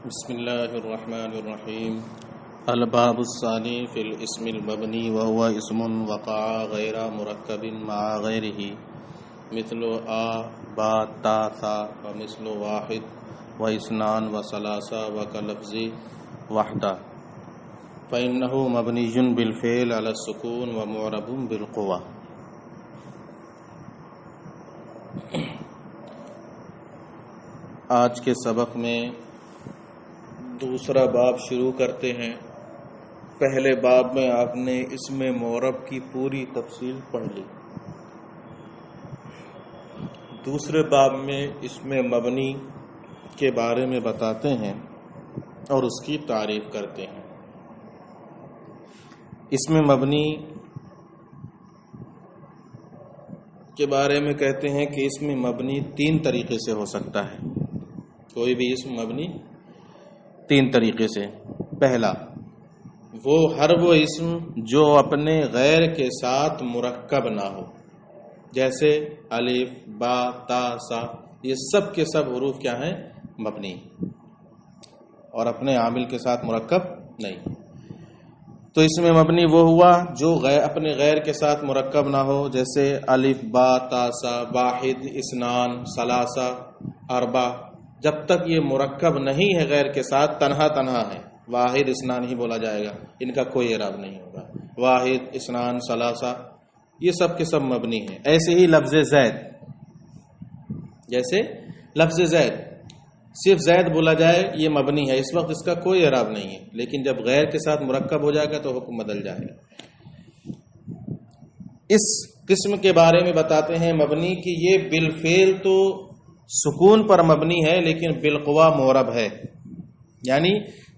بسم اللہ الرحمن الرحیم الباب الثانی فی الاسم المبنی وهو اسم وقع غیر مرکب مع غیرہ مثل آ با تا ثا ومثل واحد و اثنان و ثلاثہ وکلفظ وحدہ فإنہ مبنی بالفعل علی السکون ومعرب بالقوہ۔ آج کے سبق میں دوسرا باب شروع کرتے ہیں۔ پہلے باب میں آپ نے اسم معرب کی پوری تفصیل پڑھ لی۔ دوسرے باب میں اسم مبنی کے بارے میں بتاتے ہیں اور اس کی تعریف کرتے ہیں۔ اسم مبنی کے بارے میں کہتے ہیں کہ اسم مبنی تین طریقے سے ہو سکتا ہے۔ کوئی بھی اسم مبنی تین طریقے سے۔ پہلا، وہ اسم جو اپنے غیر کے ساتھ مرکب نہ ہو، جیسے الف با تا سا، یہ سب کے سب حروف کیا ہیں؟ مبنی، اور اپنے عامل کے ساتھ مرکب نہیں۔ تو اس میں مبنی وہ ہوا جو اپنے غیر کے ساتھ مرکب نہ ہو، جیسے الف با تا سا، واحد، اثنان، ثلاثہ، اربع۔ جب تک یہ مرکب نہیں ہے غیر کے ساتھ، تنہا ہے، واحد اثنان ہی بولا جائے گا، ان کا کوئی اعراب نہیں ہوگا۔ واحد، اثنان، ثلاثہ، یہ سب کے سب مبنی ہیں۔ ایسے ہی لفظ زید، جیسے لفظ زید، صرف زید بولا جائے یہ مبنی ہے، اس وقت اس کا کوئی اعراب نہیں ہے، لیکن جب غیر کے ساتھ مرکب ہو جائے گا تو حکم بدل جائے گا۔ اس قسم کے بارے میں بتاتے ہیں مبنی کہ یہ بالفعل تو سکون پر مبنی ہے لیکن بالقوا معرب ہے، یعنی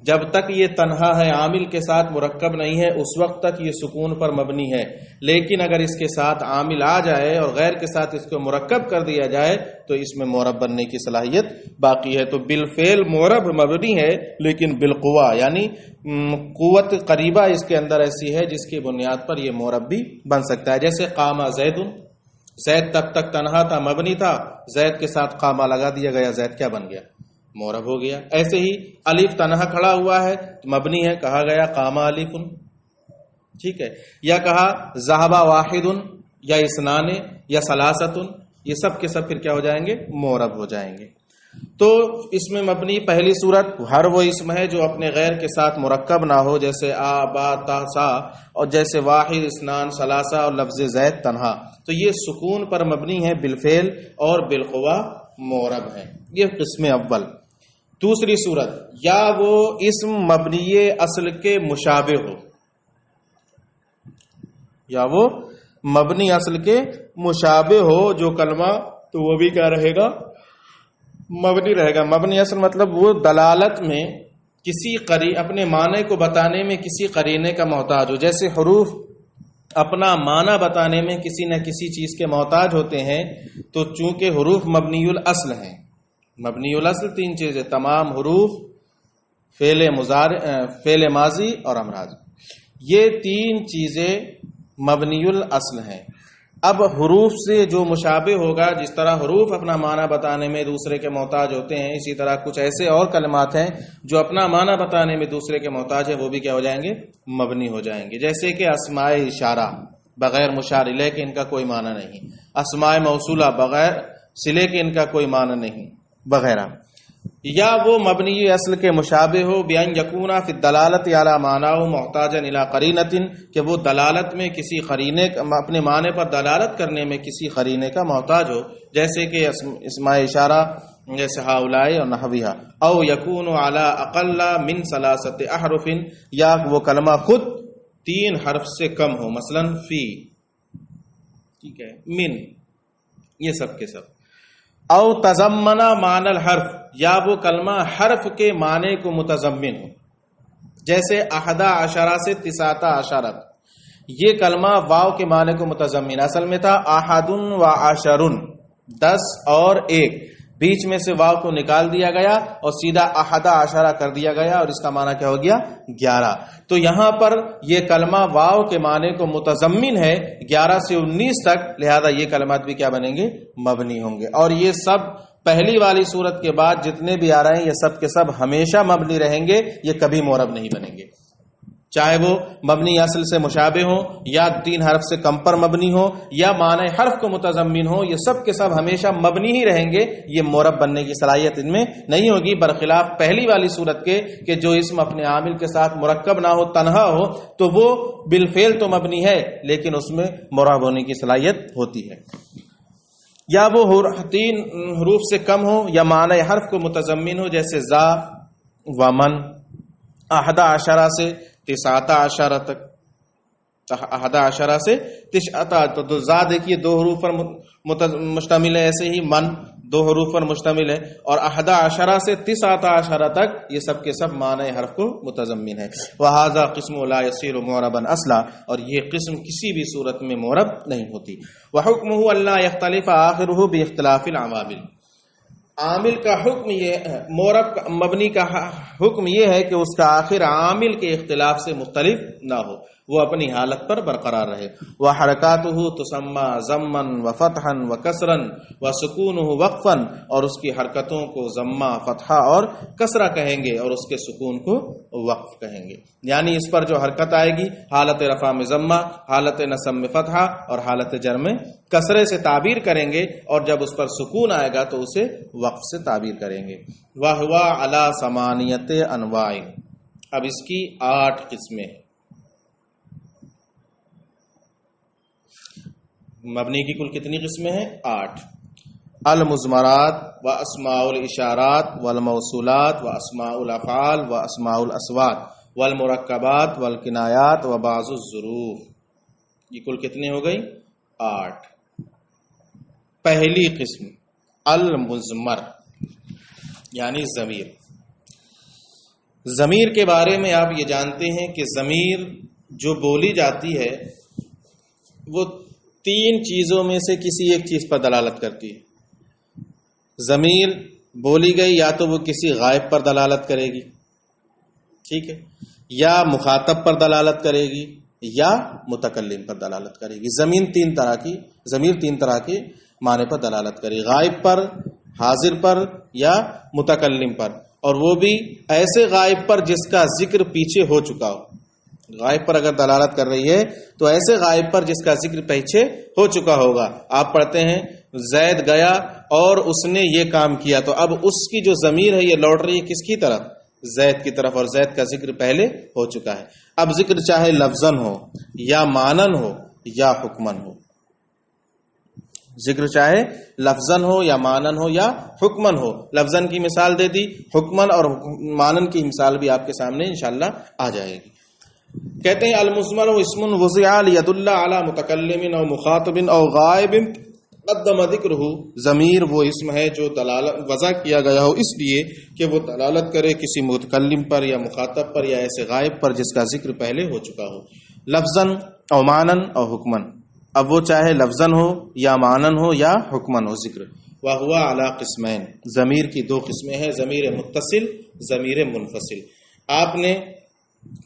جب تک یہ تنہا ہے، عامل کے ساتھ مرکب نہیں ہے، اس وقت تک یہ سکون پر مبنی ہے، لیکن اگر اس کے ساتھ عامل آ جائے اور غیر کے ساتھ اس کو مرکب کر دیا جائے تو اس میں معرب بننے کی صلاحیت باقی ہے۔ تو بالفعل معرب مبنی ہے لیکن بالقوا، یعنی قوت قریبہ اس کے اندر ایسی ہے جس کی بنیاد پر یہ معرب بھی بن سکتا ہے۔ جیسے قام زید، زید تک تنہا تھا، مبنی تھا، زید کے ساتھ قامہ لگا دیا گیا، زید کیا بن گیا؟ معرب ہو گیا۔ ایسے ہی الف تنہا کھڑا ہوا ہے تو مبنی ہے، کہا گیا قامہ الف، ٹھیک ہے۔ یا کہا ذہب واحد یا اثنان یا ثلاثۃ، یہ سب کے سب پھر کیا ہو جائیں گے؟ معرب ہو جائیں گے۔ تو اس میں مبنی پہلی صورت ہر وہ اسم ہے جو اپنے غیر کے ساتھ مرکب نہ ہو، جیسے آ با تا سا، اور جیسے واحد، اثنان، ثلاثہ اور لفظ زید تنہا، تو یہ سکون پر مبنی ہے بالفعل اور بالقوا معرب ہے۔ یہ قسم اول۔ دوسری صورت، یا وہ اسم مبنی اصل کے مشابہ ہو، یا وہ مبنی اصل کے مشابہ ہو جو کلمہ، تو وہ بھی کیا رہے گا؟ مبنی رہے گا۔ مبنی اصل مطلب وہ دلالت میں کسی اپنے معنی کو بتانے میں کسی قرینے کا محتاج ہو، جیسے حروف اپنا معنی بتانے میں کسی نہ کسی چیز کے محتاج ہوتے ہیں، تو چونکہ حروف مبنی الاصل ہیں، مبنی الاصل تین چیزیں، تمام حروف، فعل ماضی اور امراض، یہ تین چیزیں مبنی الاصل ہیں۔ اب حروف سے جو مشابہ ہوگا، جس طرح حروف اپنا معنی بتانے میں دوسرے کے محتاج ہوتے ہیں، اسی طرح کچھ ایسے اور کلمات ہیں جو اپنا معنی بتانے میں دوسرے کے محتاج ہیں، وہ بھی کیا ہو جائیں گے؟ مبنی ہو جائیں گے۔ جیسے کہ اسماء اشارہ بغیر مشار الیہ کے ان کا کوئی معنی نہیں، اسماء موصولہ بغیر صلے کے ان کا کوئی معنی نہیں، وغیرہ۔ یا وہ مبنی اصل کے مشابہ ہو بیان یکونا فی الدلالت علی معناه محتاجا الی قرینۃ، کہ وہ دلالت میں کسی قرینے، اپنے معنی پر دلالت کرنے میں کسی قرینے کا محتاج ہو، جیسے کہ اسماء اشارہ جیسے ہؤلاء اور نحویہا، او یکون علی اقل من ثلاثۃ احرف، یا وہ کلمہ خود تین حرف سے کم ہو، مثلا فی، ٹھیک ہے، من، یہ سب کے سب۔ او تضمن معنی الحرف، یا وہ کلمہ حرف کے معنی کو متضمن ہو، جیسے احد عشرہ سے تسعۃ عشرۃ، یہ کلمہ واو کے معنی کو متضمن، اصل میں تھا احد و عشر، 10 اور 1، بیچ میں سے واو کو نکال دیا گیا اور سیدھا احد عشرہ کر دیا گیا، اور اس کا معنی کیا ہو گیا؟ 11۔ تو یہاں پر یہ کلمہ واو کے معنی کو متضمن ہے 11 سے 19 تک، لہذا یہ کلمات بھی کیا بنیں گے؟ مبنی ہوں گے۔ اور یہ سب پہلی والی صورت کے بعد جتنے بھی آ رہے ہیں یہ سب کے سب ہمیشہ مبنی رہیں گے، یہ کبھی معرب نہیں بنیں گے، چاہے وہ مبنی اصل سے مشابہ ہو یا 3 حرف سے کم پر مبنی ہو یا معنی حرف کو متضمن ہو، یہ سب کے سب ہمیشہ مبنی ہی رہیں گے، یہ معرب بننے کی صلاحیت ان میں نہیں ہوگی، برخلاف پہلی والی صورت کے کہ جو اسم اپنے عامل کے ساتھ مرکب نہ ہو، تنہا ہو، تو وہ بالفعل تو مبنی ہے لیکن اس میں معرب ہونے کی صلاحیت ہوتی ہے، یا وہ 3 حروف سے کم ہو یا معنی حرف کو متضمن ہو، جیسے زا و من، 11 سے 19 تک، 11 سے 19، تو زا دیکھیے 2 حروف پر مشتمل ہے، ایسے ہی من 2 حروف پر مشتمل ہے، اور 11 سے 19 تک یہ سب کے سب معنی حرف کو متضمن ہے۔ وَهَذَا قِسْمُ لَا يَصِيرُ مُعْرَبًا أَصْلًا، اور یہ قسم کسی بھی صورت میں معرب نہیں ہوتی۔ وَحُكْمُهُ أَلَّا يَخْتَلِفَ آخِرُهُ بِاخْتِلَافِ الْعَوَامِلِ، عامل کا حکم یہ معرب مبنی کا حکم یہ ہے کہ اس کا آخر عامل کے اختلاف سے مختلف نہ ہو، وہ اپنی حالت پر برقرار رہے۔ وحرکاتہ تسمى ضما وفتحا وکسرا وسکونہ وقفا، اور اس کی حرکتوں کو ضمہ، فتحہ اور کسرہ کہیں گے، اور اس کے سکون کو وقف کہیں گے، یعنی اس پر جو حرکت آئے گی حالت رفع میں ضمہ، حالت نصب میں فتحہ اور حالت جر میں کسرے سے تعبیر کریں گے، اور جب اس پر سکون آئے گا تو اسے وقف سے تعبیر کریں گے۔ وَهُوَ عَلَى 8 انواع، اب اس کی 8 قسمیں، مبنی کی کل کتنی قسمیں ہیں؟ 8۔ المضمرات و اسماء الاشارات والموصولات و اسماء الافعال و اسماء الاصوات والمرکبات والکنایات و بعض الظروف، یہ کل کتنی ہو گئی؟ 8۔ پہلی قسم المضمر یعنی ضمیر۔ ضمیر کے بارے میں آپ یہ جانتے ہیں کہ ضمیر جو بولی جاتی ہے وہ 3 چیزوں میں سے کسی ایک چیز پر دلالت کرتی ہے۔ ضمیر بولی گئی یا تو وہ کسی غائب پر دلالت کرے گی، ٹھیک ہے، یا مخاطب پر دلالت کرے گی یا متکلم پر دلالت کرے گی۔ ضمیر 3 طرح کے معنی پر دلالت کرے گی، غائب پر، حاضر پر یا متکلم پر، اور وہ بھی ایسے غائب پر جس کا ذکر پیچھے ہو چکا ہو۔ غائب پر اگر دلالت کر رہی ہے تو ایسے غائب پر جس کا ذکر پیچھے ہو چکا ہوگا۔ آپ پڑھتے ہیں زید گیا اور اس نے یہ کام کیا، تو اب اس کی جو ضمیر ہے یہ لوٹ رہی ہے کس کی طرف؟ زید کی طرف، اور زید کا ذکر پہلے ہو چکا ہے۔ اب ذکر چاہے لفظاً ہو یا معنن ہو یا حکمن ہو، ذکر چاہے لفظاً ہو یا معنن ہو یا حکمن ہو۔ لفظاً کی مثال دے دی، حکمن اور معنن کی مثال بھی آپ کے سامنے انشاءاللہ آ جائے گی۔ کہتے ہیں المضمر اسم وضع لیدل علی متکلم او مخاطب او غائب قدم ذکرہ، ضمیر وہ اسم ہے جو وضع کیا گیا ہو اس لیے کہ وہ دلالت کرے کسی متکلم پر یا مخاطب پر یا ایسے غائب پر جس کا ذکر پہلے ہو چکا ہو، لفظاً او معنن او حکمن، اب وہ چاہے لفظاً ہو یا معنن ہو یا حکمن ہو ذکر۔ وَهُوَ عَلَى قِسْمَيْن، ضمیر کی 2 قسمیں ہیں، ضمیر متصل، ضمیر منفصل۔ آپ نے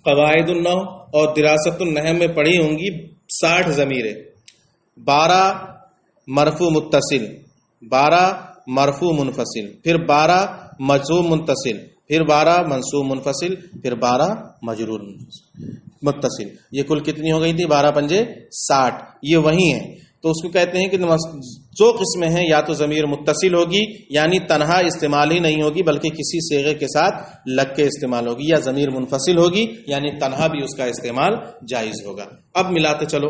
قواعد النحو اور دراست النحو میں پڑھی ہوں گی 60 ضمیریں، 12 مرفوع متصل، 12 مرفوع منفصل، پھر 12 مجزوم متصل، پھر 12 منصوب منفصل، پھر 12 مجرور متصل۔ یہ کل کتنی ہو گئی تھی؟ 12 پنجے 60، یہ وہی ہیں۔ تو اس کو کہتے ہیں کہ 2 قسمیں ہیں، یا تو ضمیر متصل ہوگی یعنی تنہا استعمال ہی نہیں ہوگی بلکہ کسی صیغے کے ساتھ لگ کے استعمال ہوگی، یا ضمیر منفصل ہوگی یعنی تنہا بھی اس کا استعمال جائز ہوگا۔ اب ملاتے چلو۔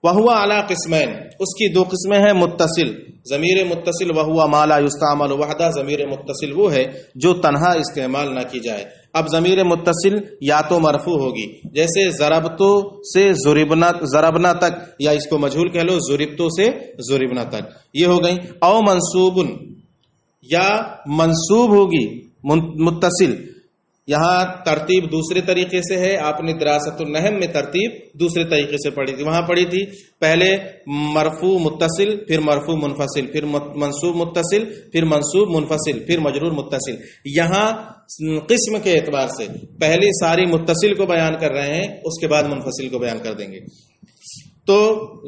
وَهُوَ عَلَى قِسْمَيْن، اس کی 2 قسمیں ہیں، متصل، ضمیر متصل، وَهُوَ مَا لَا يُسْتَعْمَلُ وَحْدَهُ، ضمیر متصل وہ ہے جو تنہا استعمال نہ کی جائے۔ اب ضمیر متصل یا تو مرفوع ہوگی، جیسے ضربتو سے ضربنا تک، یا اس کو مجہول کہہ لو ضربتو سے ضربنا تک، یہ ہو گئی۔ او منصوب، یا منصوب ہوگی متصل، یہاں ترتیب دوسرے طریقے سے ہے، آپ نے دراست النحو میں ترتیب دوسرے طریقے سے پڑھی تھی، وہاں پڑھی تھی پہلے مرفوع متصل، پھر مرفوع منفصل، پھر منصوب متصل، پھر منصوب منفصل، پھر مجرور متصل۔ یہاں قسم کے اعتبار سے پہلی ساری متصل کو بیان کر رہے ہیں، اس کے بعد منفصل کو بیان کر دیں گے۔ تو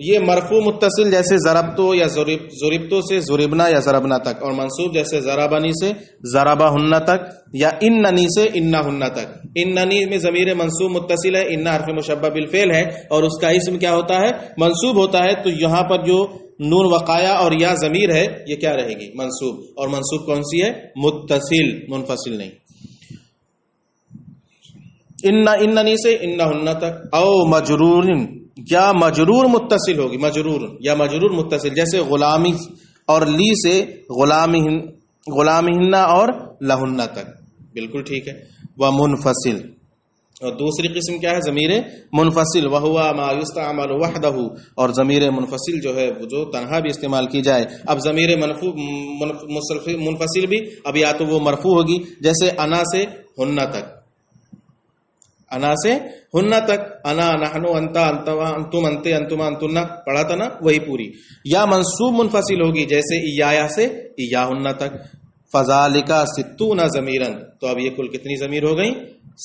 یہ مرفوع متصل جیسے ضربتو یا ضربتو سے ضربنا یا ضربنا تک، اور منصوب جیسے ضربنی سے ضربہن تک، یا اننی سے انہن تک۔ اننی میں ضمیر منصوب متصل ہے، ان حرف مشبہ بالفعل ہے، اور اس کا اسم کیا ہوتا ہے؟ منصوب ہوتا ہے، تو یہاں پر جو نون وقایا اور یا ضمیر ہے یہ کیا رہے گی؟ منصوب، اور منصوب کون سی ہے؟ متصل، منفصل نہیں۔ اننی سے انہن تک، او مجرور یا مجرور متصل ہوگی، مجرور یا مجرور متصل جیسے غلامی اور لی سے غلامہن اور لہن تک، بالکل ٹھیک ہے۔ ومنفصل، اور دوسری قسم کیا ہے؟ ضمیر منفصل، وہوا ما یستعمل وحدہ، اور ضمیر منفصل جو ہے جو تنہا بھی استعمال کی جائے۔ اب ضمیر منفصل بھی اب یا تو وہ مرفوع ہوگی جیسے انا سے ہن تک، انا سے ہن تک، انا نحنو انتا انتم انتے انتما انتن پڑھا تھا نا وہی پوری، یا منصوب منفصل ہوگی جیسے ایایا سے ایاہن تک۔ فذالک ستون ضمیرن، تو اب یہ کل کتنی ضمیر ہو گئیں؟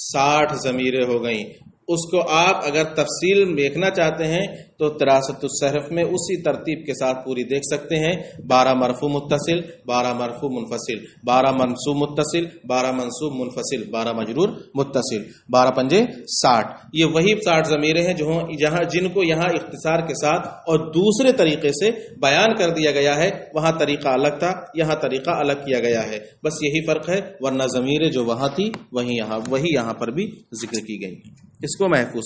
60 ضمیریں ہو گئیں۔ اس کو آپ اگر تفصیل دیکھنا چاہتے ہیں تو دراست الصرف میں اسی ترتیب کے ساتھ پوری دیکھ سکتے ہیں۔ 12 مرفوع متصل، 12 مرفوع منفصل، 12 منصوب متصل، 12 منصوب منفصل، 12 مجرور متصل، 12 پنجے 60۔ یہ وہی 60 ضمیریں ہیں جن کو یہاں اختصار کے ساتھ اور دوسرے طریقے سے بیان کر دیا گیا ہے۔ وہاں طریقہ الگ تھا، یہاں طریقہ الگ کیا گیا ہے، بس یہی فرق ہے، ورنہ ضمیریں جو وہاں تھی وہی یہاں پر بھی ذکر کی گئی۔ اس کو محفوظ